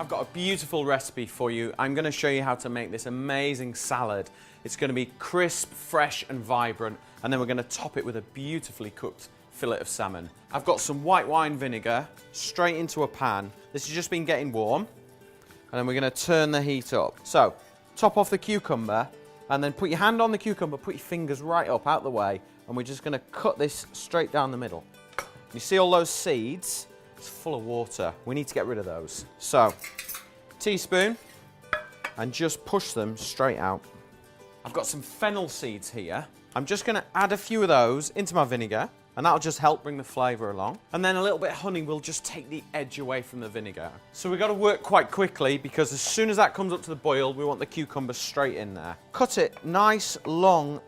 I've got a beautiful recipe for you. I'm going to show you how to make this amazing salad. It's going to be crisp, fresh and vibrant, and then we're going to top it with a beautifully cooked fillet of salmon. I've got some white wine vinegar straight into a pan. This has just been getting warm, and then we're going to turn the heat up. So, top off the cucumber, and then put your hand on the cucumber, put your fingers right up out the way, and we're just going to cut this straight down the middle. You see all those seeds? It's full of water. We need to get rid of those. So, teaspoon, and just push them straight out. I've got some fennel seeds here. I'm just going to add a few of those into my vinegar, and that'll just help bring the flavour along. And then a little bit of honey will just take the edge away from the vinegar. So we've got to work quite quickly, because as soon as that comes up to the boil, we want the cucumber straight in there. Cut it nice, long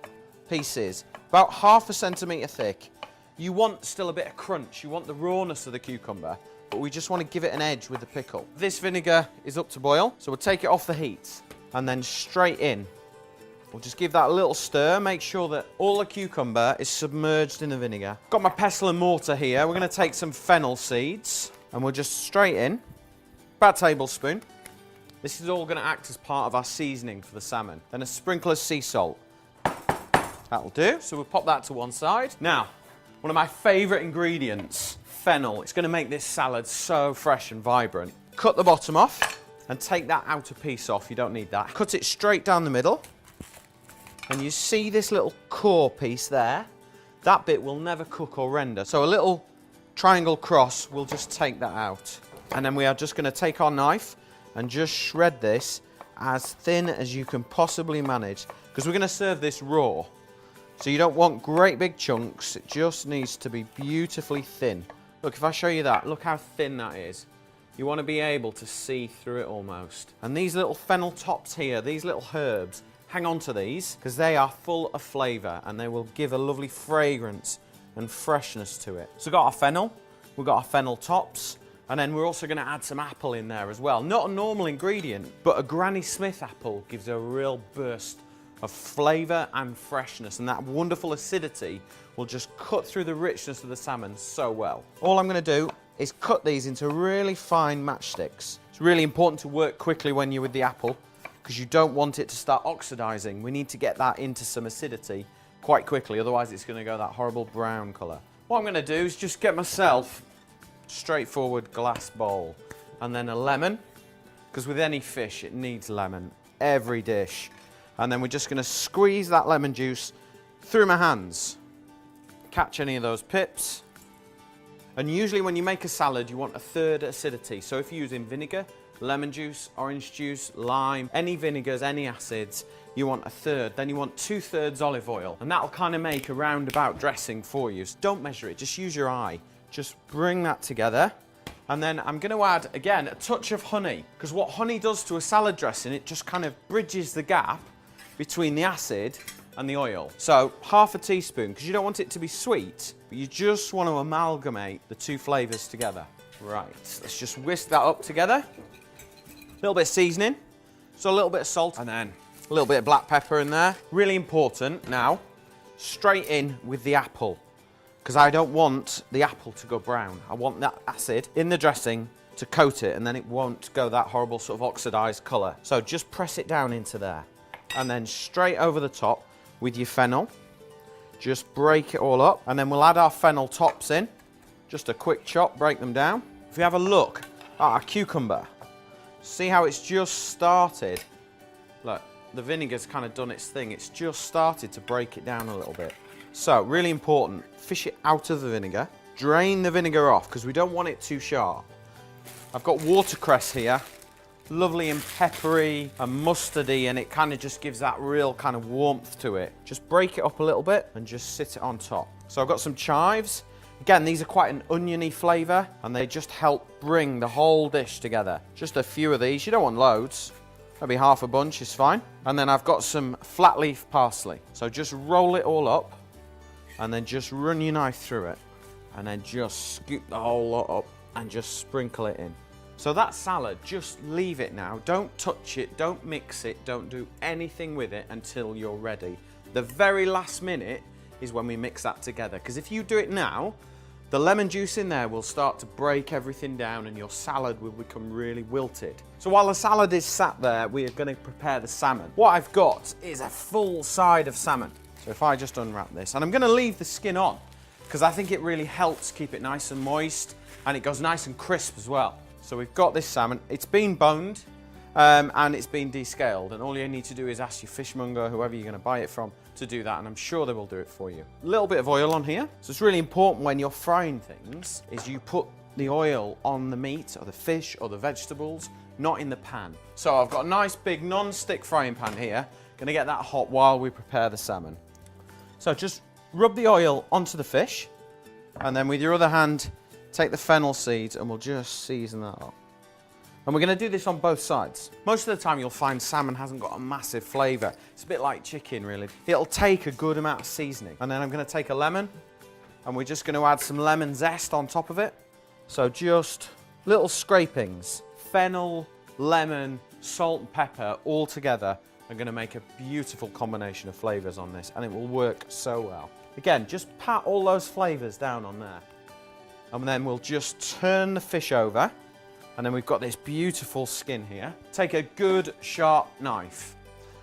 pieces, about ½ centimetre thick. You want still a bit of crunch. You want the rawness of the cucumber, but we just want to give it an edge with the pickle. This vinegar is up to boil, so we'll take it off the heat and then straight in. We'll just give that a little stir, make sure that all the cucumber is submerged in the vinegar. Got my pestle and mortar here. We're going to take some fennel seeds and we'll just straight in, about a tablespoon. This is all going to act as part of our seasoning for the salmon. Then a sprinkle of sea salt. That'll do. So we'll pop that to one side. Now, one of my favourite ingredients, fennel. It's going to make this salad so fresh and vibrant. Cut the bottom off and take that outer piece off. You don't need that. Cut it straight down the middle. And you see this little core piece there? That bit will never cook or render. So a little triangle cross, we'll just take that out. And then we are just going to take our knife and just shred this as thin as you can possibly manage, because we're going to serve this raw. So you don't want great big chunks, it just needs to be beautifully thin. Look, if I show you that, look how thin that is. You want to be able to see through it almost. And these little fennel tops here, these little herbs, hang on to these, because they are full of flavour and they will give a lovely fragrance and freshness to it. So we've got our fennel, we've got our fennel tops, and then we're also going to add some apple in there as well. Not a normal ingredient, but a Granny Smith apple gives a real burst of flavour and freshness, and that wonderful acidity will just cut through the richness of the salmon so well. All I'm going to do is cut these into really fine matchsticks. It's really important to work quickly when you're with the apple, because you don't want it to start oxidising. We need to get that into some acidity quite quickly, otherwise it's going to go that horrible brown colour. What I'm going to do is just get myself a straightforward glass bowl, and then a lemon, because with any fish it needs lemon, every dish. And then we're just going to squeeze that lemon juice through my hands. Catch any of those pips. And usually when you make a salad, you want a third acidity. So if you're using vinegar, lemon juice, orange juice, lime, any vinegars, any acids, you want a third. Then you want 2/3 olive oil. And that'll kind of make a roundabout dressing for you. So don't measure it, just use your eye. Just bring that together. And then I'm going to add, again, a touch of honey. Because what honey does to a salad dressing, it just kind of bridges the gap between the acid and the oil. So ½ teaspoon, because you don't want it to be sweet, but you just want to amalgamate the two flavours together. Right, let's just whisk that up together. A little bit of seasoning, so a little bit of salt, and then a little bit of black pepper in there. Really important now, straight in with the apple, because I don't want the apple to go brown. I want that acid in the dressing to coat it, and then it won't go that horrible sort of oxidised colour. So just press it down into there. And then straight over the top with your fennel. Just break it all up, and then we'll add our fennel tops in. Just a quick chop, break them down. If we have a look at our cucumber, see how it's just started. Look, the vinegar's kind of done its thing. It's just started to break it down a little bit. So, really important, fish it out of the vinegar. Drain the vinegar off, because we don't want it too sharp. I've got watercress here. Lovely and peppery and mustardy, and it kind of just gives that real kind of warmth to it. Just break it up a little bit and just sit it on top. So I've got some chives. Again, these are quite an oniony flavour, and they just help bring the whole dish together. Just a few of these, you don't want loads. Maybe half a bunch is fine. And then I've got some flat leaf parsley. So just roll it all up and then just run your knife through it. And then just scoop the whole lot up and just sprinkle it in. So that salad, just leave it now. Don't touch it, don't mix it, don't do anything with it until you're ready. The very last minute is when we mix that together, because if you do it now, The lemon juice in there will start to break everything down and your salad will become really wilted. So while the salad is sat there, we are going to prepare the salmon. What I've got is a full side of salmon. So if I just unwrap this, and I'm going to leave the skin on because I think it really helps keep it nice and moist and it goes nice and crisp as well. So we've got this salmon. It's been boned and it's been descaled, and all you need to do is ask your fishmonger, whoever you're going to buy it from, to do that, and I'm sure they will do it for you. A little bit of oil on here. So it's really important when you're frying things is you put the oil on the meat or the fish or the vegetables, not in the pan. So I've got a nice big non-stick frying pan here. Going to get that hot while we prepare the salmon. So just rub the oil onto the fish, and then with your other hand, take the fennel seeds and we'll just season that up. And we're going to do this on both sides. Most of the time you'll find salmon hasn't got a massive flavour. It's a bit like chicken really. It'll take a good amount of seasoning. And then I'm going to take a lemon and we're just going to add some lemon zest on top of it. So just little scrapings. Fennel, lemon, salt and pepper all together are going to make a beautiful combination of flavours on this, and it will work so well. Again, just pat all those flavours down on there. And then we'll just turn the fish over. And then we've got this beautiful skin here. Take a good sharp knife.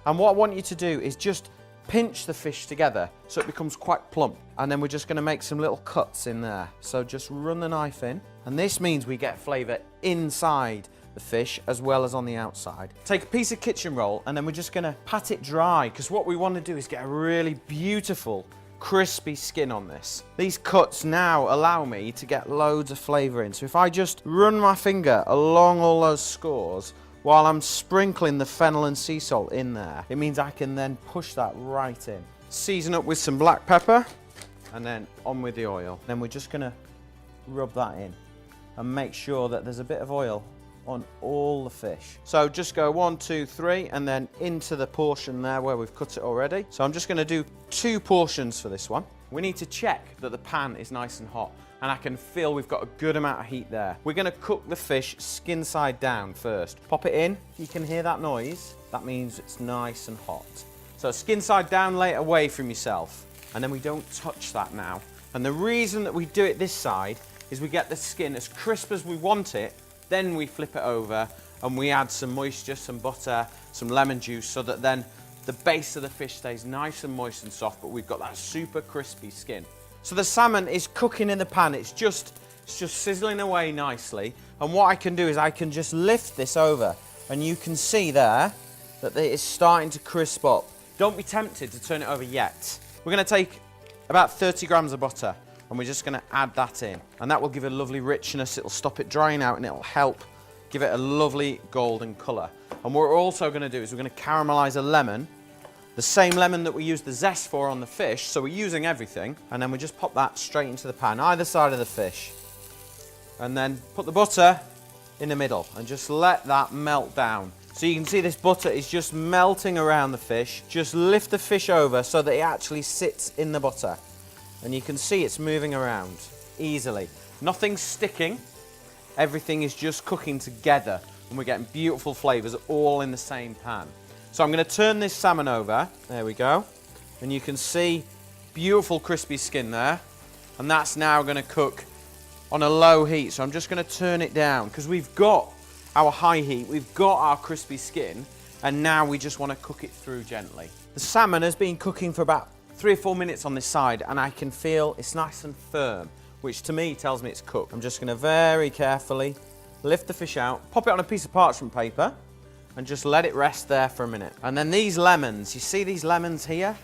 And what I want you to do is just pinch the fish together so it becomes quite plump. And then we're just going to make some little cuts in there. So just run the knife in. And this means we get flavour inside the fish as well as on the outside. Take a piece of kitchen roll and then we're just going to pat it dry, because what we want to do is get a really beautiful crispy skin on this. These cuts now allow me to get loads of flavour in. So if I just run my finger along all those scores while I'm sprinkling the fennel and sea salt in there, it means I can then push that right in. Season up with some black pepper and then on with the oil. Then we're just going to rub that in and make sure that there's a bit of oil on all the fish. So just go 1, 2, 3 and then into the portion there where we've cut it already. So I'm just going to do 2 portions for this one. We need to check that the pan is nice and hot, and I can feel we've got a good amount of heat there. We're going to cook the fish skin side down first. Pop it in. If you can hear that noise, that means it's nice and hot. So skin side down, lay it away from yourself, and then we don't touch that now. And the reason that we do it this side is we get the skin as crisp as we want it. Then we flip it over and we add some moisture, some butter, some lemon juice, so that then the base of the fish stays nice and moist and soft, but we've got that super crispy skin. So the salmon is cooking in the pan. It's just sizzling away nicely. And what I can do is I can just lift this over, and you can see there that it is starting to crisp up. Don't be tempted to turn it over yet. We're going to take about 30 grams of butter, and we're just going to add that in, and that will give it a lovely richness. It'll stop it drying out and it'll help give it a lovely golden colour. And what we're also going to do is we're going to caramelise a lemon, the same lemon that we used the zest for on the fish, so we're using everything, and then we just pop that straight into the pan, either side of the fish, and then put the butter in the middle and just let that melt down. So you can see this butter is just melting around the fish. Just lift the fish over so that it actually sits in the butter. And you can see it's moving around easily. Nothing's sticking. Everything is just cooking together, and we're getting beautiful flavours all in the same pan. So I'm going to turn this salmon over. There we go. And you can see beautiful crispy skin there. And that's now going to cook on a low heat. So I'm just going to turn it down because we've got our high heat, we've got our crispy skin, and now we just want to cook it through gently. The salmon has been cooking for about 3 or 4 minutes on this side, and I can feel it's nice and firm, which to me tells me it's cooked. I'm just going to very carefully lift the fish out, pop it on a piece of parchment paper, and just let it rest there for a minute. And then these lemons, you see these lemons here?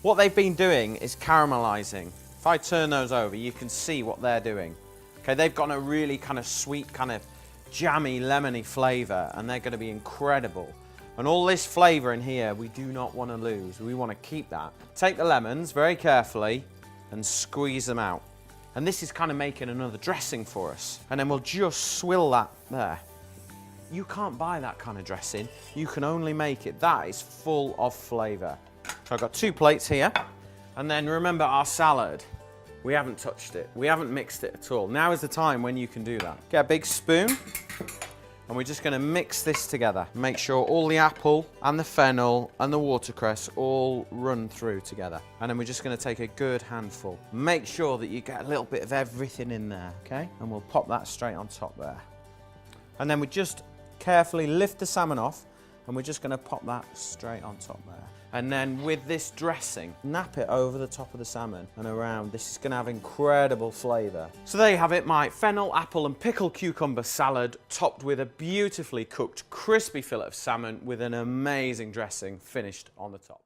What they've been doing is caramelizing. If I turn those over, you can see what they're doing. Okay, they've got a really kind of sweet, kind of jammy, lemony flavor, and they're going to be incredible. And all this flavour in here, we do not want to lose. We want to keep that. Take the lemons very carefully and squeeze them out. And this is kind of making another dressing for us. And then we'll just swill that there. You can't buy that kind of dressing. You can only make it. That is full of flavour. So I've got 2 plates here. And then remember our salad. We haven't touched it. We haven't mixed it at all. Now is the time when you can do that. Get a big spoon. And we're just going to mix this together. Make sure all the apple and the fennel and the watercress all run through together. And then we're just going to take a good handful. Make sure that you get a little bit of everything in there, okay? And we'll pop that straight on top there. And then we just carefully lift the salmon off, and we're just going to pop that straight on top there. And then with this dressing, nap it over the top of the salmon and around. This is going to have incredible flavour. So there you have it, my fennel, apple and pickled cucumber salad, topped with a beautifully cooked crispy fillet of salmon with an amazing dressing finished on the top.